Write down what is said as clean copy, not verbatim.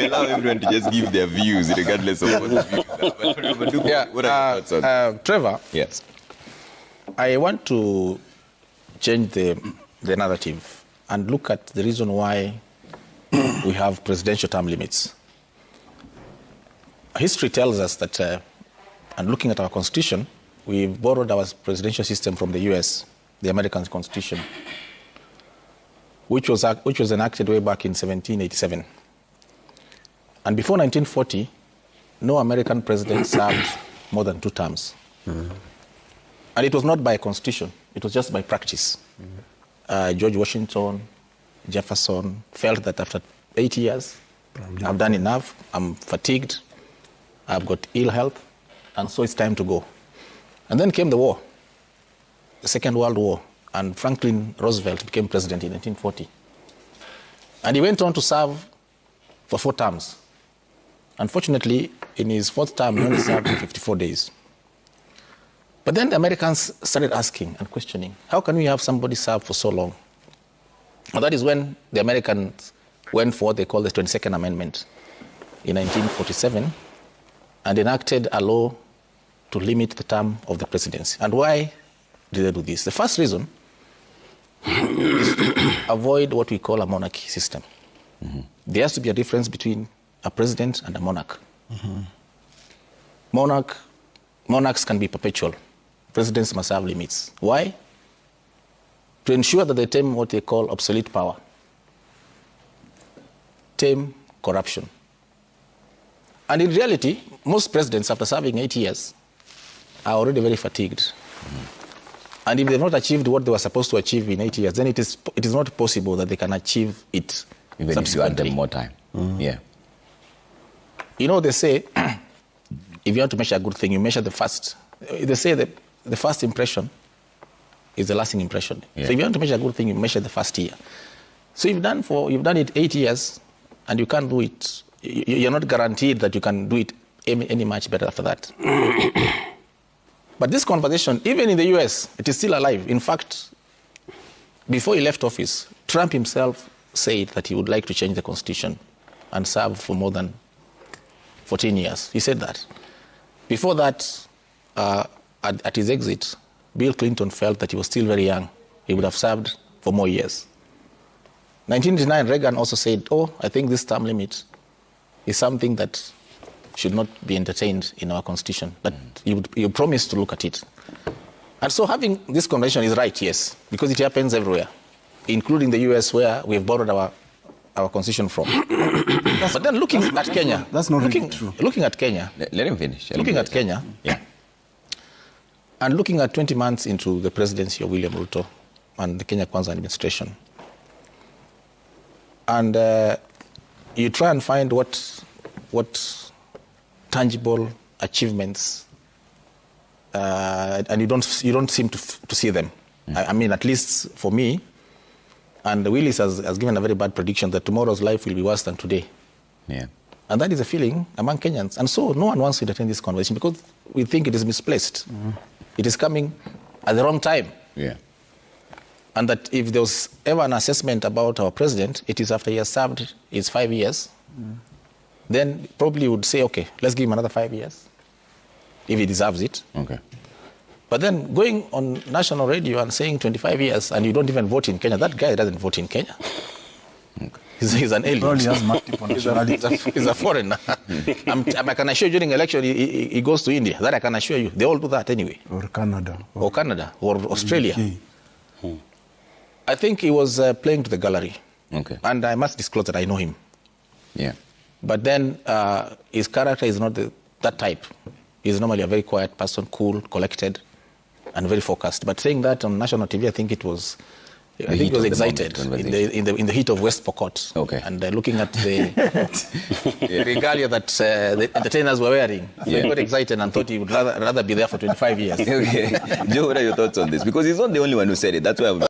allow everyone to just give their views regardless of what the views are. But what are your thoughts on Trevor? Yes. I want to change the narrative and look at the reason why we have presidential term limits. History tells us that, and looking at our constitution, we've borrowed our presidential system from the US, the American Constitution, which was enacted way back in 1787. And before 1940, no American president served more than 2 terms. Mm-hmm. And it was not by constitution, it was just by practice. Mm-hmm. George Washington, Jefferson felt that after 8 years, I've done enough, I'm fatigued, I've got ill health, and so it's time to go. And then came the war, the Second World War, and Franklin Roosevelt became president in 1940. And he went on to serve for 4 terms. Unfortunately, in his 4th term, he only served for 54 days. But then the Americans started asking and questioning, how can we have somebody serve for so long? And that is when the Americans went for what they call the 22nd Amendment in 1947 and enacted a law to limit the term of the presidency. And why did they do this? The first reason is to avoid what we call a monarchy system. Mm-hmm. There has to be a difference between a president and a monarch. Mm-hmm. Monarchs can be perpetual. Presidents must have limits. Why? To ensure that they tame what they call obsolete power, tame corruption. And in reality, most presidents, after serving 8 years, are already very fatigued. Mm-hmm. And if they've not achieved what they were supposed to achieve in 8 years, then it is not possible that they can achieve it even if you add them more time. Mm-hmm. Yeah. You know, they say, if you want to measure a good thing, you measure the first. They say that the first impression is the lasting impression. Yeah. So if you want to measure a good thing, you measure the first year. So you've done it 8 years, and you can't do it. You're not guaranteed that you can do it any much better after that. But this conversation, even in the US, it is still alive. In fact, before he left office, Trump himself said that he would like to change the constitution and serve for more than 14 years. He said that. Before that, at his exit, Bill Clinton felt that he was still very young. He would have served for more years. 1989, Reagan also said, I think this term limit is something that should not be entertained in our constitution, but you promised to look at it. And so having this convention is right, yes, because it happens everywhere, including the US, where we've borrowed our constitution from. But then looking at Kenya, that's not really true. Looking at Kenya, let him finish. Looking at Kenya, yeah, and looking at 20 months into the presidency of William Ruto and the Kenya Kwanza administration, and you try and find what tangible achievements, and you don't seem to see them. I mean, at least for me. And Willis has given a very bad prediction that tomorrow's life will be worse than today. Yeah. And that is a feeling among Kenyans. And so no one wants to entertain this conversation because we think it is misplaced. Mm-hmm. It is coming at the wrong time. Yeah. And that if there was ever an assessment about our president, it is after he has served his 5 years, then probably you would say, okay, let's give him another 5 years, if he deserves it. Okay. But then going on national radio and saying 25 years and you don't even vote in Kenya, that guy doesn't vote in Kenya. Okay. He's an alien. Probably has multiple nationalities. He's a foreigner. I can assure you during election he goes to India. That I can assure you. They all do that anyway. Or Canada. Or Canada. Or Australia. I think he was playing to the gallery. Okay. And I must disclose that I know him. Yeah. But then his character is not that type. He's normally a very quiet person, cool, collected, and very focused. But saying that on national TV, I think he was excited in the heat of West Pokot. Okay. And looking at the regalia that the entertainers were wearing, so he got excited and thought he would rather be there for 25 years. Okay. Joe, what are your thoughts on this? Because he's not the only one who said it. That's why